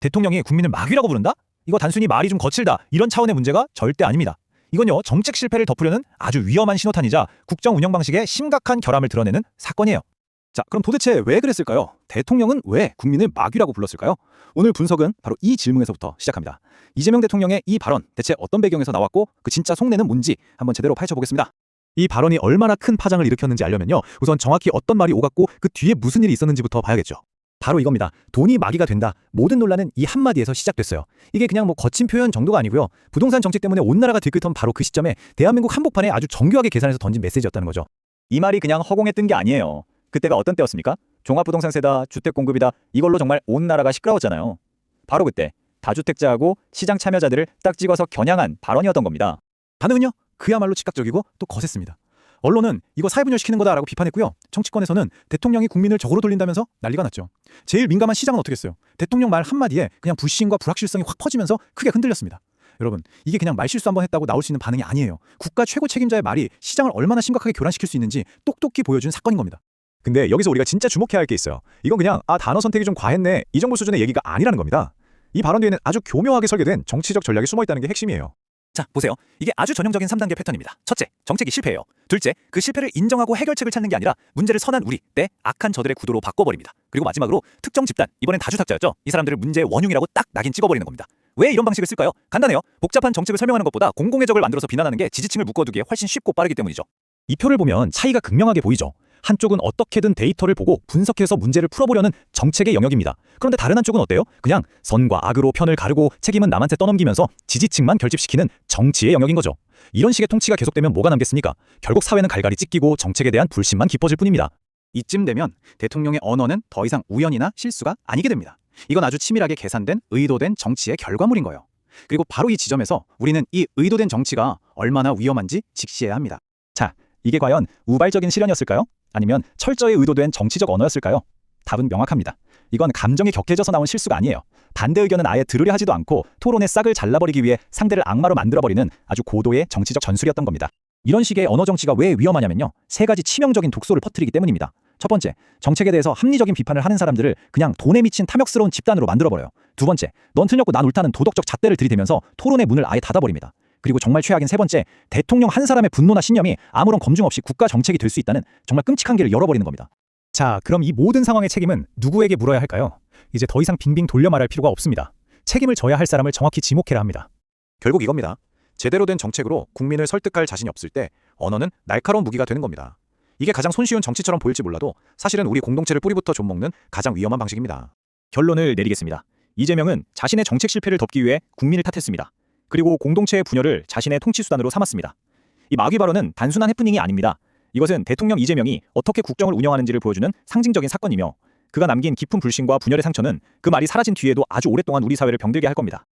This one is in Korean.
대통령이 국민을 마귀라고 부른다? 이거 단순히 말이 좀 거칠다 이런 차원의 문제가 절대 아닙니다. 이건요, 정책 실패를 덮으려는 아주 위험한 신호탄이자 국정 운영 방식의 심각한 결함을 드러내는 사건이에요. 자, 그럼 도대체 왜 그랬을까요? 대통령은 왜 국민을 마귀라고 불렀을까요? 오늘 분석은 바로 이 질문에서부터 시작합니다. 이재명 대통령의 이 발언 대체 어떤 배경에서 나왔고 그 진짜 속내는 뭔지 한번 제대로 파헤쳐보겠습니다. 이 발언이 얼마나 큰 파장을 일으켰는지 알려면요, 우선 정확히 어떤 말이 오갔고 그 뒤에 무슨 일이 있었는지부터 봐야겠죠. 바로 이겁니다. 돈이 마귀가 된다. 모든 논란은 이 한마디에서 시작됐어요. 이게 그냥 뭐 거친 표현 정도가 아니고요. 부동산 정책 때문에 온 나라가 들끓던 바로 그 시점에 대한민국 한복판에 아주 정교하게 계산해서 던진 메시지였다는 거죠. 이 말이 그냥 허공에 뜬 게 아니에요. 그때가 어떤 때였습니까? 종합부동산세다, 주택공급이다, 이걸로 정말 온 나라가 시끄러웠잖아요. 바로 그때 다주택자하고 시장 참여자들을 딱 찍어서 겨냥한 발언이었던 겁니다. 반응은요, 그야말로 즉각적이고 또 거셌습니다. 언론은 이거 사회분열시키는 거다라고 비판했고요. 정치권에서는 대통령이 국민을 적으로 돌린다면서 난리가 났죠. 제일 민감한 시장은 어떻게 했어요? 대통령 말 한마디에 그냥 불신과 불확실성이 확 퍼지면서 크게 흔들렸습니다. 여러분, 이게 그냥 말실수 한번 했다고 나올 수 있는 반응이 아니에요. 국가 최고 책임자의 말이 시장을 얼마나 심각하게 교란시킬 수 있는지 똑똑히 보여준 사건인 겁니다. 근데 여기서 우리가 진짜 주목해야 할 게 있어요. 이건 그냥 단어 선택이 좀 과했네, 이 정도 수준의 얘기가 아니라는 겁니다. 이 발언 뒤에는 아주 교묘하게 설계된 정치적 전략이 숨어있다는 게 핵심이에요. 자, 보세요. 이게 아주 전형적인 3단계 패턴입니다. 첫째, 정책이 실패해요. 둘째, 그 실패를 인정하고 해결책을 찾는 게 아니라 문제를 선한 우리 때 악한 저들의 구도로 바꿔버립니다. 그리고 마지막으로 특정 집단, 이번엔 다주택자였죠. 이 사람들을 문제의 원흉이라고 딱 낙인 찍어버리는 겁니다. 왜 이런 방식을 쓸까요? 간단해요. 복잡한 정책을 설명하는 것보다 공공의 적을 만들어서 비난하는 게 지지층을 묶어두기에 훨씬 쉽고 빠르기 때문이죠. 이 표를 보면 차이가 극명하게 보이죠. 한쪽은 어떻게든 데이터를 보고 분석해서 문제를 풀어보려는 정책의 영역입니다. 그런데 다른 한쪽은 어때요? 그냥 선과 악으로 편을 가르고 책임은 남한테 떠넘기면서 지지층만 결집시키는 정치의 영역인 거죠. 이런 식의 통치가 계속되면 뭐가 남겠습니까? 결국 사회는 갈갈이 찢기고 정책에 대한 불신만 깊어질 뿐입니다. 이쯤 되면 대통령의 언어는 더 이상 우연이나 실수가 아니게 됩니다. 이건 아주 치밀하게 계산된 의도된 정치의 결과물인 거예요. 그리고 바로 이 지점에서 우리는 이 의도된 정치가 얼마나 위험한지 직시해야 합니다. 자, 이게 과연 우발적인 실현이었을까요? 아니면 철저히 의도된 정치적 언어였을까요? 답은 명확합니다. 이건 감정이 격해져서 나온 실수가 아니에요. 반대 의견은 아예 들으려 하지도 않고 토론의 싹을 잘라버리기 위해 상대를 악마로 만들어버리는 아주 고도의 정치적 전술이었던 겁니다. 이런 식의 언어 정치가 왜 위험하냐면요, 세 가지 치명적인 독소를 퍼뜨리기 때문입니다. 첫 번째, 정책에 대해서 합리적인 비판을 하는 사람들을 그냥 돈에 미친 탐욕스러운 집단으로 만들어버려요. 두 번째, 넌 틀렸고 난 옳다는 도덕적 잣대를 들이대면서 토론의 문을 아예 닫아버립니다. 그리고 정말 최악인 세 번째, 대통령 한 사람의 분노나 신념이 아무런 검증 없이 국가 정책이 될 수 있다는 정말 끔찍한 길을 열어버리는 겁니다. 자, 그럼 이 모든 상황의 책임은 누구에게 물어야 할까요? 이제 더 이상 빙빙 돌려 말할 필요가 없습니다. 책임을 져야 할 사람을 정확히 지목해라 합니다. 결국 이겁니다. 제대로 된 정책으로 국민을 설득할 자신이 없을 때 언어는 날카로운 무기가 되는 겁니다. 이게 가장 손쉬운 정치처럼 보일지 몰라도 사실은 우리 공동체를 뿌리부터 좀먹는 가장 위험한 방식입니다. 결론을 내리겠습니다. 이재명은 자신의 정책 실패를 덮기 위해 국민을 탓했습니다. 그리고 공동체의 분열을 자신의 통치 수단으로 삼았습니다. 이 마귀 발언은 단순한 해프닝이 아닙니다. 이것은 대통령 이재명이 어떻게 국정을 운영하는지를 보여주는 상징적인 사건이며 그가 남긴 깊은 불신과 분열의 상처는 그 말이 사라진 뒤에도 아주 오랫동안 우리 사회를 병들게 할 겁니다.